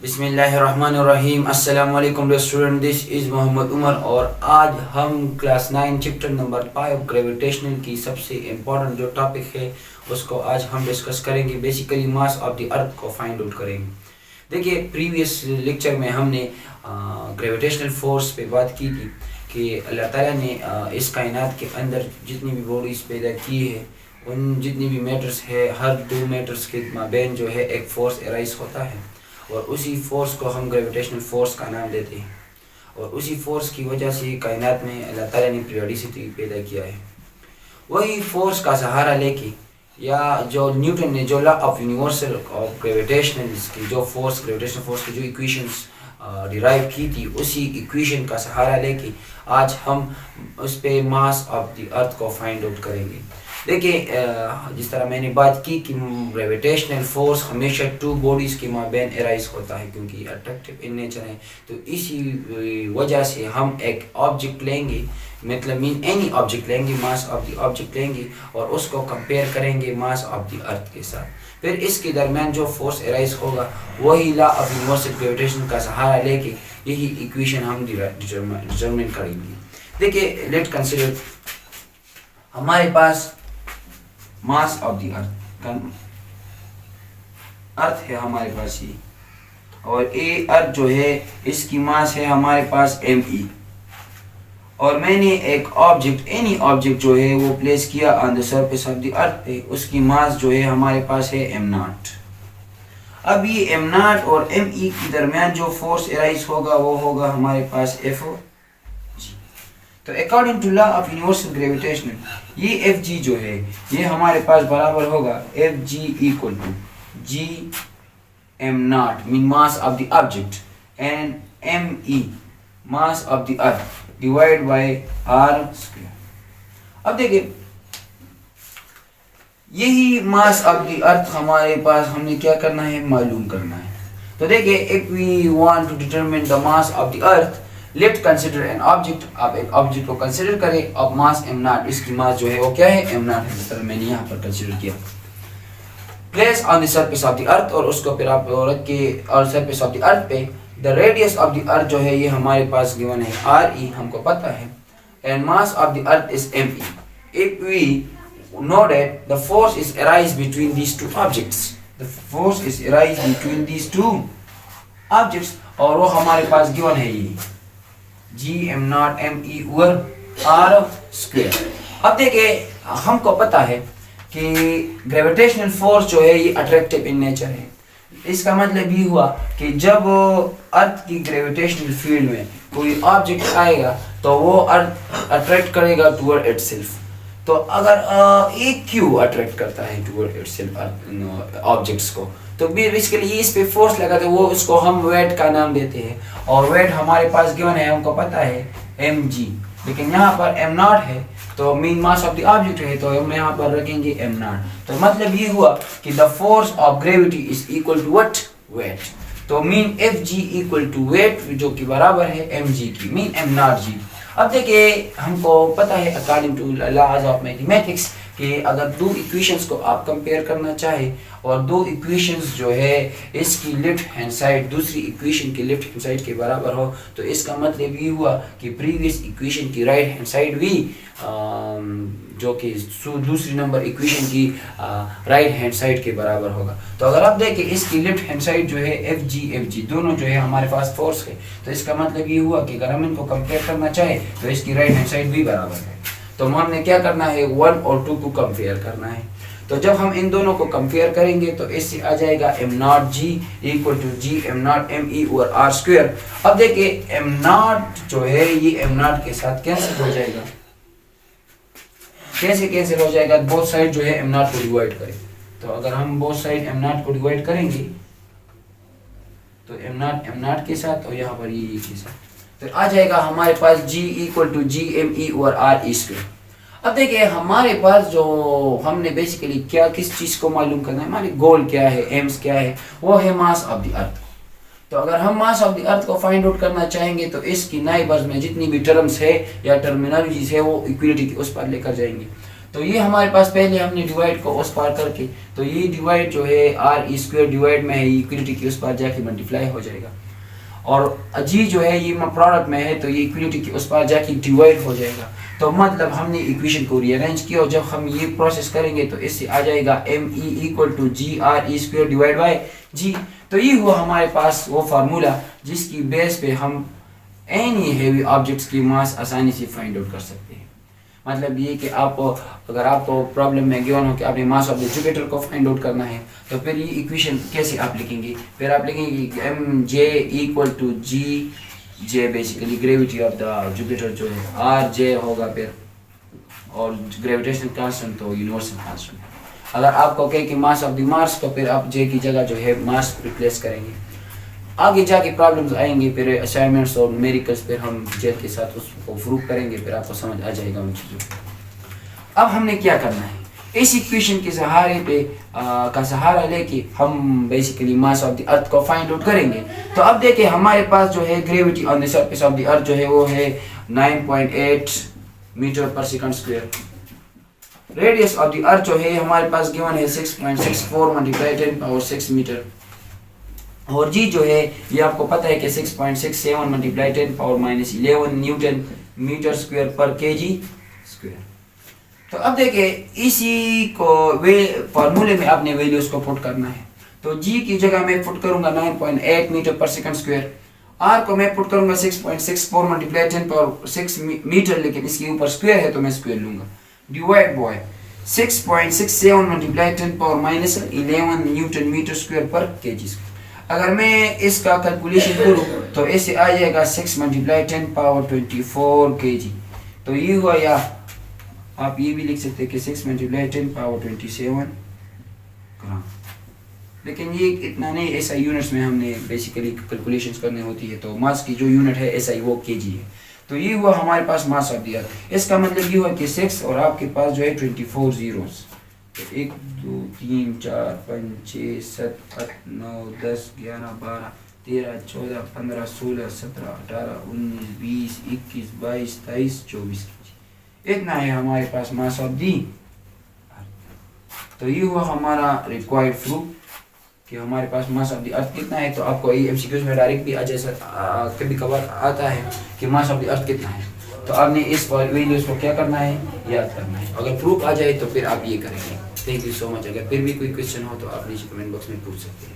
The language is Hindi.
बिस्मिल्लाहिर्रहमानिर्रहीम। अस्सलाम वालेकुम student, this is Mohammad Umar और आज हम क्लास 9 चैप्टर नंबर 5 ग्रेविटेशनल की सबसे इम्पोर्टेंट जो टॉपिक है उसको आज हम डिस्कस करेंगे। बेसिकली मास ऑफ द अर्थ को फाइंड आउट करेंगे। देखिए, प्रीवियस लेक्चर में हमने ग्रेविटेशनल फोर्स पे बात की थी कि अल्लाह ताला ने इस कायनात के अंदर जितनी भी बॉडीज़ पैदा की है, उन जितनी भी मैटर्स है, हर दो मैटर्स के माबैन जो है एक फोर्स एराइज होता है और उसी फोर्स को हम ग्रेविटेशनल फोर्स का नाम देते हैं। और उसी फोर्स की वजह से कायनात में अल्लाह ताला ने पीरियोडिसिटी पैदा किया है। वही फोर्स का सहारा लेके या जो न्यूटन ने जो law of universal of gravitational की जो फोर्स ग्रेविटेशनल फोर्स की जो इक्वेशंस डिराइव की थी, उसी इक्वेशन का सहारा लेके आज हम उस पे मास ऑफ द अर्थ को फाइंड आउट करेंगे। देखिए, जिस तरह मैंने बात की कि ग्रेविटेशनल फोर्स हमेशा टू बॉडीज़ के माबैन एराइज होता है क्योंकि अट्रैक्टिव इन नेचर है। तो इसी वजह से हम एक ऑब्जेक्ट लेंगे, मतलब मीन एनी ऑब्जेक्ट लेंगे, मास ऑफ द ऑब्जेक्ट लेंगे और उसको कंपेयर करेंगे मास ऑफ द अर्थ के साथ। फिर इसके दरमियान जो फोर्स एराइज होगा वही लॉ ऑफ यूनिवर्सल ग्रेविटेशन का सहारा लेके यही इक्वेशन हम डिटरमिन करेंगे। देखिए, लेट कंसिडर हमारे पास मास ऑफ द अर्थ है हमारे पास ये, और ए अर्थ जो है इसकी मास है हमारे पास m e, और मैंने एक ऑब्जेक्ट एनी ऑब्जेक्ट जो है वो प्लेस किया on the surface of the अर्थ पे, उसकी मास जो है हमारे पास है m0। अब ये m0 और m e के दरमियान जो फोर्स एराइज होगा वो होगा हमारे पास F g। तो according to law of universal gravitation ये एफ जी जो है ये हमारे पास बराबर होगा F G equal to G M not mean mass of the object and M E mass of the earth divide by R square. अब देखिए, यही मास ऑफ द अर्थ हमारे पास हमने क्या करना है, मालूम करना है। तो देखिए, if we want to determine the mass of the earth, let consider an object. आप एक ऑब्जेक्ट को कंसिडर करें, अब मास m0, इसकी मास जो है वो क्या है, m0 है, जिस तरह मैंने यहाँ पर कंसिडर किया। Place on the surface of the अर्थ, और उसको फिर आप रख के और सरफेस ऑफ द अर्थ पे द रेडियस ऑफ द अर्थ जो है ये हमारे पास गिवन है re, हमको पता है, and mass of the earth is me। If we know that the force is arise between these two objects, the force is arise between these two objects, और वो हमारे पास गिवन है ये G M not M E over R square. अब देखिए, हमको पता है कि ग्रेविटेशनल फोर्स जो है ये अट्रैक्टिव इन नेचर है। इसका मतलब ये हुआ कि जब अर्थ की ग्रेविटेशनल फील्ड में कोई ऑब्जेक्ट आएगा तो वो अर्थ अट्रैक्ट करेगा टुवर्ड इटसेल्फ। तो अगर एक क्यों अट्रैक्ट करता है टुवर्ड इटसेल्फ ऑब्जेक्ट्स को, तो बेसिकली इस पे फोर्स लगा तो वो उसको हम वेट का नाम देते हैं, और वेट हमारे पास गिवन है, हमको पता है mg, लेकिन यहाँ पर m0 है तो mean mass of the object है तो हम यहाँ पर रखेंगे m0। तो मतलब ये हुआ कि the force of gravity is equal to what, weight. तो mean fg equal to weight जो कि बराबर है mg की, मीन m0g। अब देखिए, हमको पता है according to laws of mathematics कि अगर दो इक्वेशंस को आप कंपेयर करना चाहे और दो इक्वेशंस जो है इसकी लेफ्ट हैंड साइड दूसरी इक्वेशन की लेफ्ट हैंड साइड के बराबर हो, तो इसका मतलब ये हुआ कि प्रीवियस इक्वेशन की राइट हैंड साइड भी जो कि दूसरी नंबर इक्वेशन की राइट हैंड साइड के बराबर होगा। तो अगर आप देखें इसकी लेफ्ट हैंड साइड जो है एफ जी दोनों जो है हमारे पास फोर्स है, तो इसका मतलब ये हुआ कि अगर हम इनको कंपेयर करना चाहे तो इसकी राइट हैंड साइड भी बराबर है। तो हमने क्या करना है, 1 और 2 को कंपेयर करना है। तो जब हम इन दोनों को कंपेयर करेंगे तो इससे आ जाएगा m0g equal to G m0 me over r square. अब देखिए, m0 जो है ये m0 के साथ कैंसिल हो जाएगा। कैसे कैंसिल हो जाएगा, बोथ साइड जो है m0 को डिवाइड करें। तो अगर हम बोथ साइड m0 को डिवाइड करेंगे तो m0 के साथ और यहाँ पर ये के साथ, तो आ जाएगा हमारे पास g equal to G M E over R E square. अब देखिए, हमारे पास जो हमने बेसिकली क्या किस चीज़ को मालूम करना है, हमारी गोल क्या है, एम्स क्या है, वो है मास ऑफ द अर्थ। तो अगर हम मास ऑफ द अर्थ को फाइंड आउट करना चाहेंगे तो इसकी नाइबर्स में जितनी भी टर्म्स है या टर्मिनोलॉजीज है वो इक्वलिटी की उस पर लेकर जाएंगे। तो ये हमारे पास पहले हमने डिवाइड को उस पार करके, तो ये डिवाइड जो है आर ई स्क्वायर डिवाइड में है, इक्वलिटी की उस पार जाके मल्टीप्लाई हो जाएगा। और जी जो है ये प्रोडक्ट में है, तो ये इक्वलिटी की उस पार जाके डिवाइड हो जाएगा। तो मतलब हमने इक्वेशन को रीअरेंज किया, और जब हम ये प्रोसेस करेंगे तो इससे आ जाएगा M E equal to G R E square divide by G. तो ये हुआ हमारे पास वो फार्मूला जिसकी बेस पे हम एनी हेवी ऑब्जेक्ट्स की मास आसानी से फाइंड आउट कर सकते हैं। मतलब ये कि अगर आपको प्रॉब्लम में गिवन हो कि आपने मास ऑफ द जुपिटर को फाइंड आउट करना है, तो फिर ये इक्वेशन कैसे आप लिखेंगे? फिर आप लिखेंगे M J equal to G J, basically gravity of the Jupiter जो है, आर जे होगा फिर, और ग्रेविटेशनल कांस्टेंट तो यूनिवर्सल कांस्टेंट। अगर आपको कहे कि मास ऑफ द मार्स, तो फिर आप जे की जगह जो है मास रिप्लेस करेंगे। आगे जाके प्रॉब्लम्स आएंगे, फिर असाइनमेंट्स और न्यूमेरिकल्स, फिर हम जेल के साथ उसको प्रूव करेंगे, फिर आपको समझ आ जाएगा उन चीज़ों को। अब हमने क्या करना है, इस इक्वेशन के सहारे पे का सहारा लेके हम बेसिकली मास ऑफ द अर्थ को फाइंड आउट करेंगे। तो अब देखिए हमारे पास जो है gravity on the surface of the अर्थ जो है वो है 9.8 मीटर पर second square. Radius of the अर्थ जो है हमारे पास गिवन है 6.64 मल्टीप्लाई 10 पावर 6 मीटर। और जी जो है ये आपको पता है कि 6.67 multiply 10 power -11 newton metre square per KG square. तो अब देखिए इसी को फार्मूले में आपने वैल्यूज को पुट करना है। तो जी की जगह मैं पुट करूंगा 9.8 मीटर पर सेकंड स्क्वायर, आर को मैं पुट करूंगा 6.64 मल्टीप्लाई 10 पावर 6 मीटर, लेकिन इसके ऊपर स्क्वायर है तो मैं स्क्वायर लूंगा, divide by 6.67 multiply 10 power -11 newton metre square per KG square. अगर मैं इसका कैलकुलेशन करूँ तो इससे आ जाएगा 6 मल्टीप्लाई 10 पावर 24 केजी। तो ये हुआ, या आप ये भी लिख सकते हैं कि 6 मल्टीप्लाई 10 पावर 27 ग्राम। लेकिन ये इतना नहीं, एसआई यूनिट्स में हमने बेसिकली कैलकुलेशंस करनी होती है, तो मास की जो यूनिट है एसआई वो केजी है। तो ये हुआ हमारे पास मास ऑफ द अर्थ। इसका मतलब ये हुआ कि 6 और आपके पास जो है 24 जीरोस, 1 2 3 4 5 6 7 8 9 10 11 12 13 14 15 16 17 18 19 20 21 22 23 24, इतना है हमारे पास मास ऑफ दी। तो ये हुआ हमारा रिक्वायर्ड प्रूफ कि हमारे पास मास ऑफ द अर्थ कितना है। तो आपको ये एमसीक्यूज में डायरेक्ट भी कभी कभार आता है कि मास ऑफ द अर्थ कितना है, तो आपने इस वैल्यूज को क्या करना है, याद करना है। अगर प्रूफ आ जाए तो फिर आप ये करेंगे। Thank you so much. अगर फिर भी कोई क्वेश्चन हो तो आप नीचे कमेंट बॉक्स में पूछ सकते हैं।